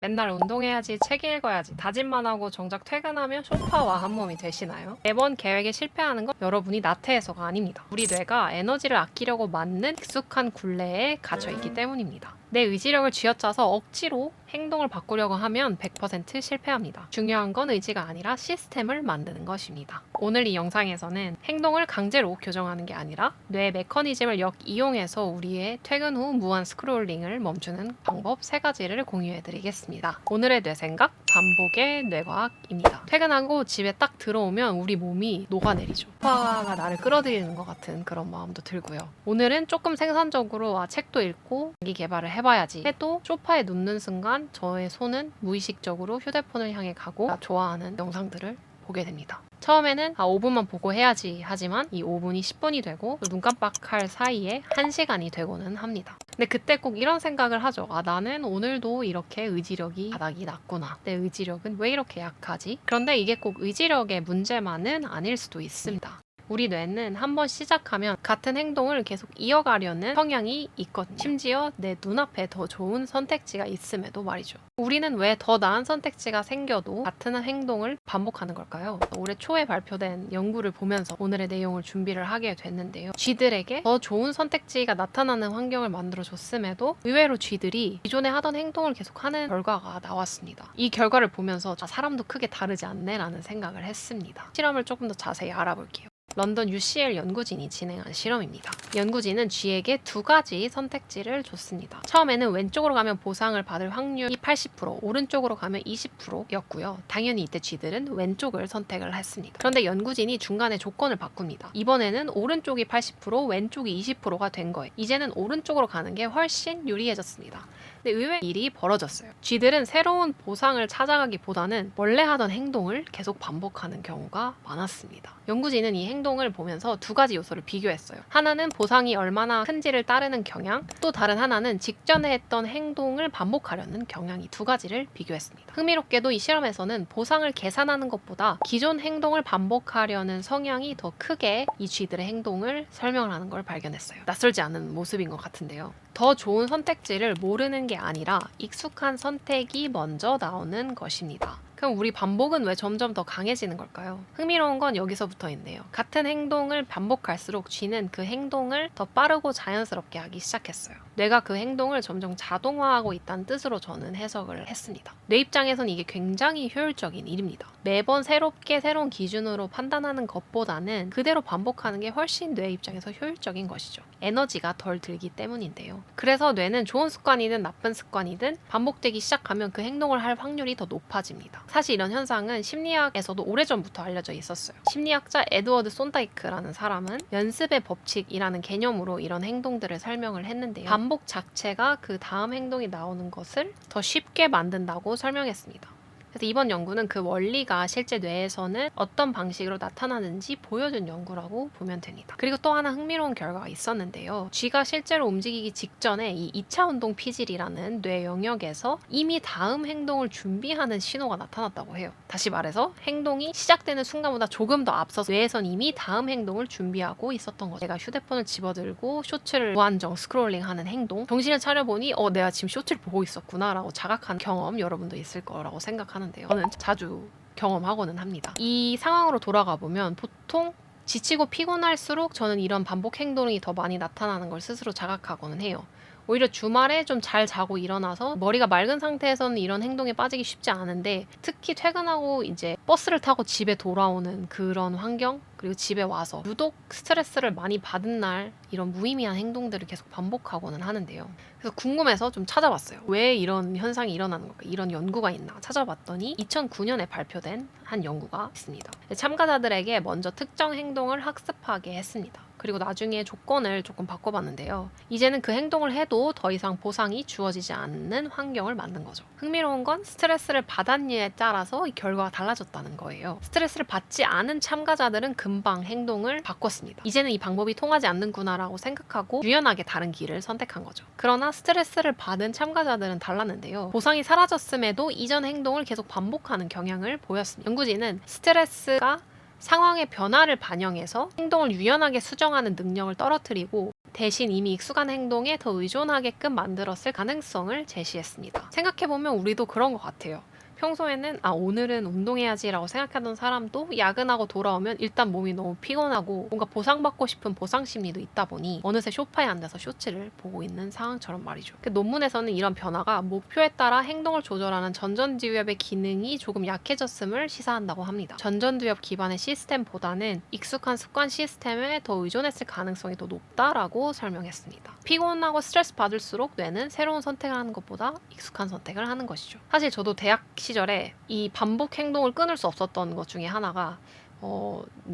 맨날 운동해야지, 책 읽어야지 다짐만 하고 정작 퇴근하면 소파와 한 몸이 되시나요? 매번 계획에 실패하는 건 여러분이 나태해서가 아닙니다. 우리 뇌가 에너지를 아끼려고 만든 익숙한 굴레에 갇혀있기 때문입니다. 내 의지력을 쥐어짜서 억지로 행동을 바꾸려고 하면 100% 실패합니다. 중요한 건 의지가 아니라 시스템을 만드는 것입니다. 오늘 이 영상에서는 행동을 강제로 교정하는 게 아니라 뇌 메커니즘을 역이용해서 우리의 퇴근 후 무한 스크롤링을 멈추는 방법 3가지를 공유해 드리겠습니다. 오늘의 뇌생각, 반복의 뇌과학입니다. 퇴근하고 집에 딱 들어오면 우리 몸이 녹아내리죠. 소파가 나를 끌어들이는 것 같은 그런 마음도 들고요. 오늘은 조금 생산적으로 책도 읽고 자기 개발을 해봐야지 해도 소파에 눕는 순간 저의 손은 무의식적으로 휴대폰을 향해 가고 제가 좋아하는 영상들을 보게 됩니다. 처음에는 5분만 보고 해야지 하지만 이 5분이 10분이 되고 눈 깜빡할 사이에 1시간이 되고는 합니다. 근데 그때 꼭 이런 생각을 하죠. 나는 오늘도 이렇게 의지력이 바닥이 났구나. 내 의지력은 왜 이렇게 약하지? 그런데 이게 꼭 의지력의 문제만은 아닐 수도 있습니다. 우리 뇌는 한번 시작하면 같은 행동을 계속 이어가려는 성향이 있거든요. 심지어 내 눈앞에 더 좋은 선택지가 있음에도 말이죠. 우리는 왜 더 나은 선택지가 생겨도 같은 행동을 반복하는 걸까요? 올해 초에 발표된 연구를 보면서 오늘의 내용을 준비를 하게 됐는데요. 쥐들에게 더 좋은 선택지가 나타나는 환경을 만들어줬음에도 의외로 쥐들이 기존에 하던 행동을 계속하는 결과가 나왔습니다. 이 결과를 보면서 사람도 크게 다르지 않네 라는 생각을 했습니다. 실험을 조금 더 자세히 알아볼게요. 런던 UCL 연구진이 진행한 실험입니다. 연구진은 쥐에게 2가지 선택지를 줬습니다. 처음에는 왼쪽으로 가면 보상을 받을 확률이 80%, 오른쪽으로 가면 20%였고요. 당연히 이때 쥐들은 왼쪽을 선택을 했습니다. 그런데 연구진이 중간에 조건을 바꿉니다. 이번에는 오른쪽이 80%, 왼쪽이 20%가 된 거예요. 이제는 오른쪽으로 가는 게 훨씬 유리해졌습니다. 근데 의외의 일이 벌어졌어요. 쥐들은 새로운 보상을 찾아가기보다는 원래 하던 행동을 계속 반복하는 경우가 많았습니다. 연구진은 이 행동을 보면서 2가지 요소를 비교했어요. 하나는 보상이 얼마나 큰지를 따르는 경향, 또 다른 하나는 직전에 했던 행동을 반복하려는 경향, 이 2가지를 비교했습니다. 흥미롭게도 이 실험에서는 보상을 계산하는 것보다 기존 행동을 반복하려는 성향이 더 크게 이 쥐들의 행동을 설명을 하는 걸 발견했어요. 낯설지 않은 모습인 것 같은데요. 더 좋은 선택지를 모르는 게 아니라 익숙한 선택이 먼저 나오는 것입니다. 그럼 우리 반복은 왜 점점 더 강해지는 걸까요? 흥미로운 건 여기서부터인데요. 같은 행동을 반복할수록 쥐는 그 행동을 더 빠르고 자연스럽게 하기 시작했어요. 뇌가 그 행동을 점점 자동화하고 있다는 뜻으로 저는 해석을 했습니다. 뇌 입장에선 이게 굉장히 효율적인 일입니다. 매번 새롭게 새로운 기준으로 판단하는 것보다는 그대로 반복하는 게 훨씬 뇌 입장에서 효율적인 것이죠. 에너지가 덜 들기 때문인데요. 그래서 뇌는 좋은 습관이든 나쁜 습관이든 반복되기 시작하면 그 행동을 할 확률이 더 높아집니다. 사실 이런 현상은 심리학에서도 오래전부터 알려져 있었어요. 심리학자 에드워드 손다이크라는 사람은 연습의 법칙이라는 개념으로 이런 행동들을 설명을 했는데요. 반복 자체가 그 다음 행동이 나오는 것을 더 쉽게 만든다고 설명했습니다. 그래서 이번 연구는 그 원리가 실제 뇌에서는 어떤 방식으로 나타나는지 보여준 연구라고 보면 됩니다. 그리고 또 하나 흥미로운 결과가 있었는데요. 쥐가 실제로 움직이기 직전에 이 2차 운동 피질이라는 뇌 영역에서 이미 다음 행동을 준비하는 신호가 나타났다고 해요. 다시 말해서 행동이 시작되는 순간보다 조금 더 앞서서 뇌에선 이미 다음 행동을 준비하고 있었던 거죠. 내가 휴대폰을 집어들고 쇼츠를 무한정 스크롤링하는 행동, 정신을 차려보니 내가 지금 쇼츠를 보고 있었구나 라고 자각한 경험 여러분도 있을 거라고 생각하는데요. 저는 자주 경험하고는 합니다. 이 상황으로 돌아가 보면 보통 지치고 피곤할수록 저는 이런 반복 행동이 더 많이 나타나는 걸 스스로 자각하고는 해요. 오히려 주말에 좀 잘 자고 일어나서 머리가 맑은 상태에서는 이런 행동에 빠지기 쉽지 않은데, 특히 퇴근하고 이제 버스를 타고 집에 돌아오는 그런 환경, 그리고 집에 와서 유독 스트레스를 많이 받은 날 이런 무의미한 행동들을 계속 반복하고는 하는데요. 그래서 궁금해서 좀 찾아봤어요. 왜 이런 현상이 일어나는 걸까? 이런 연구가 있나 찾아봤더니 2009년에 발표된 한 연구가 있습니다. 참가자들에게 먼저 특정 행동을 학습하게 했습니다. 그리고 나중에 조건을 조금 바꿔봤는데요. 이제는 그 행동을 해도 더 이상 보상이 주어지지 않는 환경을 만든 거죠. 흥미로운 건 스트레스를 받았느냐에 따라서 이 결과가 달라졌다는 거예요. 스트레스를 받지 않은 참가자들은 금방 행동을 바꿨습니다. 이제는 이 방법이 통하지 않는구나라고 생각하고 유연하게 다른 길을 선택한 거죠. 그러나 스트레스를 받은 참가자들은 달랐는데요. 보상이 사라졌음에도 이전 행동을 계속 반복하는 경향을 보였습니다. 연구진은 스트레스가 상황의 변화를 반영해서 행동을 유연하게 수정하는 능력을 떨어뜨리고 대신 이미 익숙한 행동에 더 의존하게끔 만들었을 가능성을 제시했습니다. 생각해보면 우리도 그런 것 같아요. 평소에는 오늘은 운동해야지라고 생각하던 사람도 야근하고 돌아오면 일단 몸이 너무 피곤하고 뭔가 보상받고 싶은 보상 심리도 있다 보니 어느새 소파에 앉아서 쇼츠를 보고 있는 상황처럼 말이죠. 그 논문에서는 이런 변화가 목표에 따라 행동을 조절하는 전전두엽의 기능이 조금 약해졌음을 시사한다고 합니다. 전전두엽 기반의 시스템보다는 익숙한 습관 시스템에 더 의존했을 가능성이 더 높다라고 설명했습니다. 피곤하고 스트레스 받을수록 뇌는 새로운 선택을 하는 것보다 익숙한 선택을 하는 것이죠. 사실 저도 대학 시절에 이 반복 행동을 끊을 수 없었던 것 중에 하나가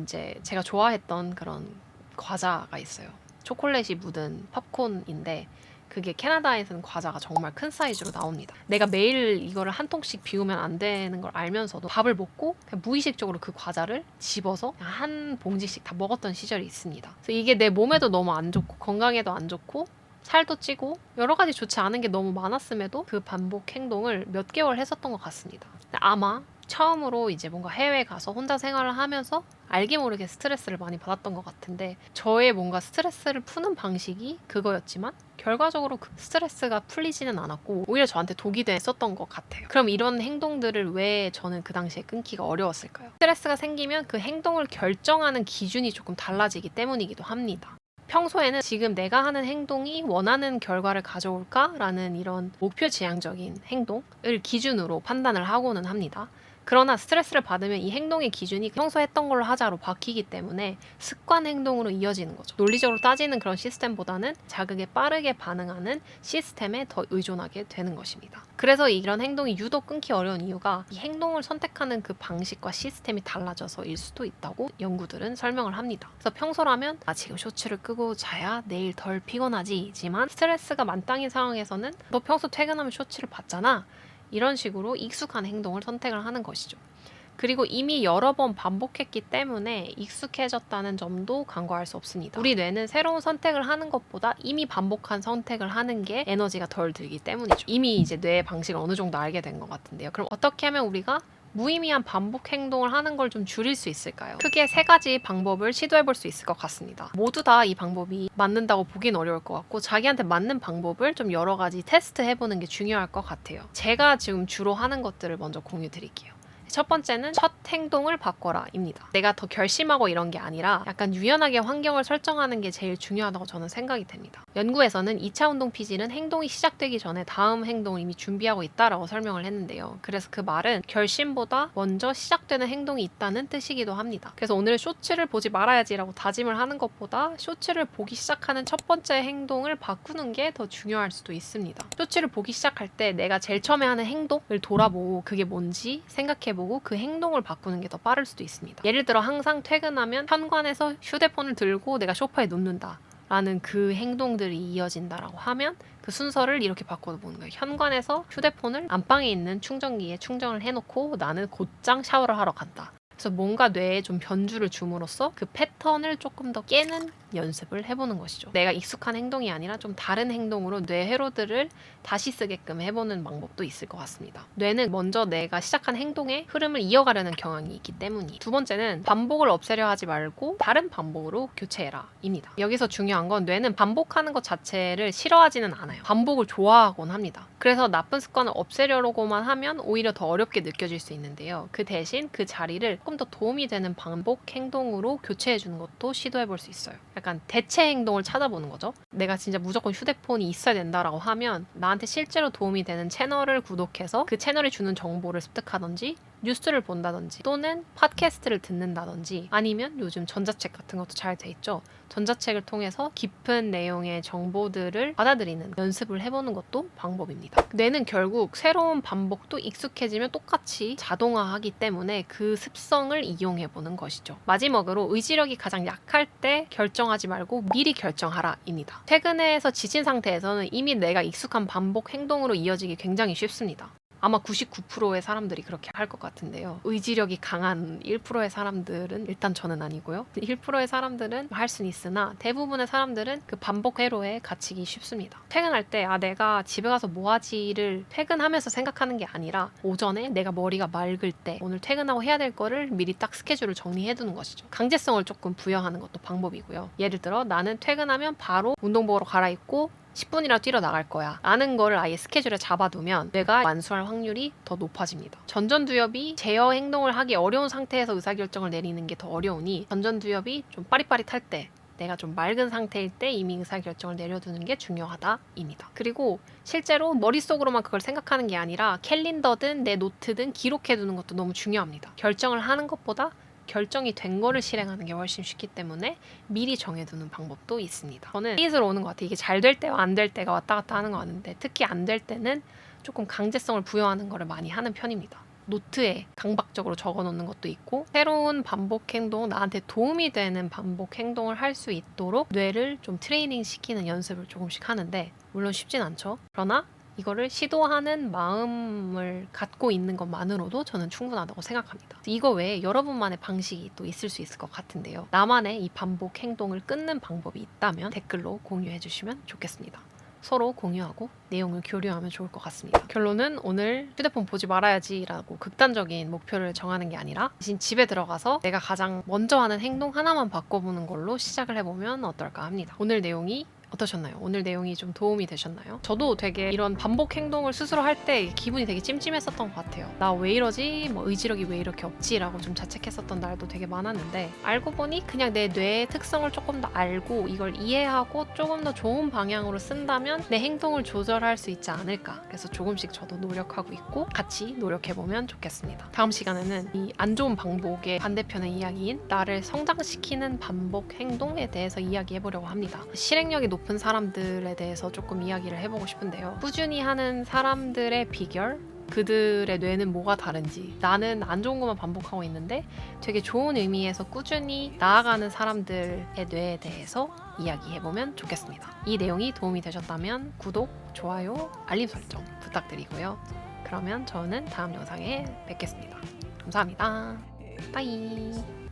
이제 제가 좋아했던 그런 과자가 있어요. 초콜릿이 묻은 팝콘인데 그게 캐나다에서는 과자가 정말 큰 사이즈로 나옵니다. 내가 매일 이거를 한 통씩 비우면 안 되는 걸 알면서도 밥을 먹고 그냥 무의식적으로 그 과자를 집어서 한 봉지씩 다 먹었던 시절이 있습니다. 그래서 이게 내 몸에도 너무 안 좋고 건강에도 안 좋고 살도 찌고 여러 가지 좋지 않은 게 너무 많았음에도 그 반복 행동을 몇 개월 했었던 것 같습니다. 아마 처음으로 이제 뭔가 해외에 가서 혼자 생활을 하면서 알게 모르게 스트레스를 많이 받았던 것 같은데 저의 뭔가 스트레스를 푸는 방식이 그거였지만 결과적으로 그 스트레스가 풀리지는 않았고 오히려 저한테 독이 됐었던 것 같아요. 그럼 이런 행동들을 왜 저는 그 당시에 끊기가 어려웠을까요? 스트레스가 생기면 그 행동을 결정하는 기준이 조금 달라지기 때문이기도 합니다. 평소에는 지금 내가 하는 행동이 원하는 결과를 가져올까라는 이런 목표 지향적인 행동을 기준으로 판단을 하고는 합니다. 그러나 스트레스를 받으면 이 행동의 기준이 평소 했던 걸로 하자로 바뀌기 때문에 습관 행동으로 이어지는 거죠. 논리적으로 따지는 그런 시스템보다는 자극에 빠르게 반응하는 시스템에 더 의존하게 되는 것입니다. 그래서 이런 행동이 유독 끊기 어려운 이유가 이 행동을 선택하는 그 방식과 시스템이 달라져서일 수도 있다고 연구들은 설명을 합니다. 그래서 평소라면 지금 쇼츠를 끄고 자야 내일 덜 피곤하지지만 스트레스가 만땅인 상황에서는 너 평소 퇴근하면 쇼츠를 봤잖아. 이런 식으로 익숙한 행동을 선택을 하는 것이죠. 그리고 이미 여러 번 반복했기 때문에 익숙해졌다는 점도 간과할 수 없습니다. 우리 뇌는 새로운 선택을 하는 것보다 이미 반복한 선택을 하는 게 에너지가 덜 들기 때문이죠. 이미 이제 뇌의 방식을 어느 정도 알게 된 것 같은데요. 그럼 어떻게 하면 우리가 무의미한 반복 행동을 하는 걸 좀 줄일 수 있을까요? 크게 3가지 방법을 시도해 볼 수 있을 것 같습니다. 모두 다 이 방법이 맞는다고 보긴 어려울 것 같고 자기한테 맞는 방법을 좀 여러 가지 테스트 해보는 게 중요할 것 같아요. 제가 지금 주로 하는 것들을 먼저 공유 드릴게요. 첫 번째는 첫 행동을 바꿔라입니다. 내가 더 결심하고 이런 게 아니라 약간 유연하게 환경을 설정하는 게 제일 중요하다고 저는 생각이 됩니다. 연구에서는 2차 운동 피지는 행동이 시작되기 전에 다음 행동을 이미 준비하고 있다라고 설명을 했는데요. 그래서 그 말은 결심보다 먼저 시작되는 행동이 있다는 뜻이기도 합니다. 그래서 오늘 쇼츠를 보지 말아야지라고 다짐을 하는 것보다 쇼츠를 보기 시작하는 첫 번째 행동을 바꾸는 게 더 중요할 수도 있습니다. 쇼츠를 보기 시작할 때 내가 제일 처음에 하는 행동을 돌아보고 그게 뭔지 생각해보고 그 행동을 바꾸는 게 더 빠를 수도 있습니다. 예를 들어 항상 퇴근하면 현관에서 휴대폰을 들고 내가 소파에 눕는다 라는 그 행동들이 이어진다라고 하면 그 순서를 이렇게 바꿔보는 거예요. 현관에서 휴대폰을 안방에 있는 충전기에 충전을 해놓고 나는 곧장 샤워를 하러 간다. 그래서 뭔가 뇌에 좀 변주를 줌으로써 그 패턴을 조금 더 깨는 연습을 해보는 것이죠. 내가 익숙한 행동이 아니라 좀 다른 행동으로 뇌 회로들을 다시 쓰게끔 해보는 방법도 있을 것 같습니다. 뇌는 먼저 내가 시작한 행동의 흐름을 이어가려는 경향이 있기 때문이. 두 번째는 반복을 없애려 하지 말고 다른 반복으로 교체해라 입니다. 여기서 중요한 건 뇌는 반복하는 것 자체를 싫어하지는 않아요. 반복을 좋아하곤 합니다. 그래서 나쁜 습관을 없애려고만 하면 오히려 더 어렵게 느껴질 수 있는데요. 그 대신 그 자리를 조금 더 도움이 되는 반복 행동으로 교체해 주는 것도 시도해 볼 수 있어요. 약간 대체 행동을 찾아보는 거죠. 내가 진짜 무조건 휴대폰이 있어야 된다라고 하면 나한테 실제로 도움이 되는 채널을 구독해서 그 채널이 주는 정보를 습득하든지 뉴스를 본다든지 또는 팟캐스트를 듣는다든지 아니면 요즘 전자책 같은 것도 잘 돼 있죠. 전자책을 통해서 깊은 내용의 정보들을 받아들이는 연습을 해보는 것도 방법입니다. 뇌는 결국 새로운 반복도 익숙해지면 똑같이 자동화하기 때문에 그 습성을 이용해보는 것이죠. 마지막으로 의지력이 가장 약할 때 결정하지 말고 미리 결정하라 입니다. 퇴근해서 지친 상태에서는 이미 내가 익숙한 반복 행동으로 이어지기 굉장히 쉽습니다. 아마 99%의 사람들이 그렇게 할 것 같은데요. 의지력이 강한 1%의 사람들은 일단 저는 아니고요. 1%의 사람들은 할 수는 있으나 대부분의 사람들은 그 반복 회로에 갇히기 쉽습니다. 퇴근할 때 내가 집에 가서 뭐 하지를 퇴근하면서 생각하는 게 아니라 오전에 내가 머리가 맑을 때 오늘 퇴근하고 해야 될 거를 미리 딱 스케줄을 정리해 두는 것이죠. 강제성을 조금 부여하는 것도 방법이고요. 예를 들어 나는 퇴근하면 바로 운동복으로 갈아입고 10분이라도 뛰러 나갈 거야 라는 거를 아예 스케줄에 잡아두면 뇌가 완수할 확률이 더 높아집니다. 전전두엽이 제어 행동을 하기 어려운 상태에서 의사결정을 내리는 게 더 어려우니 전전두엽이 좀 빠릿빠릿할 때 내가 좀 맑은 상태일 때 이미 의사결정을 내려두는 게 중요하다입니다. 그리고 실제로 머릿속으로만 그걸 생각하는 게 아니라 캘린더든 내 노트든 기록해두는 것도 너무 중요합니다. 결정을 하는 것보다 결정이 된 거를 실행하는 게 훨씬 쉽기 때문에 미리 정해두는 방법도 있습니다. 저는 스트로 오는 것 같아요. 이게 잘 될 때와 안 될 때가 왔다 갔다 하는 거 같은데 특히 안 될 때는 조금 강제성을 부여하는 거를 많이 하는 편입니다. 노트에 강박적으로 적어놓는 것도 있고 새로운 반복 행동, 나한테 도움이 되는 반복 행동을 할 수 있도록 뇌를 좀 트레이닝 시키는 연습을 조금씩 하는데 물론 쉽진 않죠. 그러나 이거를 시도하는 마음을 갖고 있는 것만으로도 저는 충분하다고 생각합니다. 이거 외에 여러분만의 방식이 또 있을 수 있을 것 같은데요. 나만의 이 반복 행동을 끊는 방법이 있다면 댓글로 공유해 주시면 좋겠습니다. 서로 공유하고 내용을 교류하면 좋을 것 같습니다. 결론은 오늘 휴대폰 보지 말아야지라고 극단적인 목표를 정하는 게 아니라 대신 집에 들어가서 내가 가장 먼저 하는 행동 하나만 바꿔보는 걸로 시작을 해보면 어떨까 합니다. 오늘 내용이 어떠셨나요? 오늘 내용이 좀 도움이 되셨나요? 저도 되게 이런 반복 행동을 스스로 할 때 기분이 되게 찜찜했었던 것 같아요. 나 왜 이러지? 뭐 의지력이 왜 이렇게 없지? 라고 좀 자책했었던 날도 되게 많았는데 알고 보니 그냥 내 뇌의 특성을 조금 더 알고 이걸 이해하고 조금 더 좋은 방향으로 쓴다면 내 행동을 조절할 수 있지 않을까. 그래서 조금씩 저도 노력하고 있고 같이 노력해보면 좋겠습니다. 다음 시간에는 이 안 좋은 반복의 반대편의 이야기인 나를 성장시키는 반복 행동에 대해서 이야기해보려고 합니다. 실행력이 높은 사람들에 대해서 조금 이야기를 해보고 싶은데요. 꾸준히 하는 사람들의 비결, 그들의 뇌는 뭐가 다른지, 나는 안 좋은 것만 반복하고 있는데 되게 좋은 의미에서 꾸준히 나아가는 사람들의 뇌에 대해서 이야기해보면 좋겠습니다. 이 내용이 도움이 되셨다면 구독, 좋아요, 알림 설정 부탁드리고요. 그러면 저는 다음 영상에 뵙겠습니다. 감사합니다. 빠이.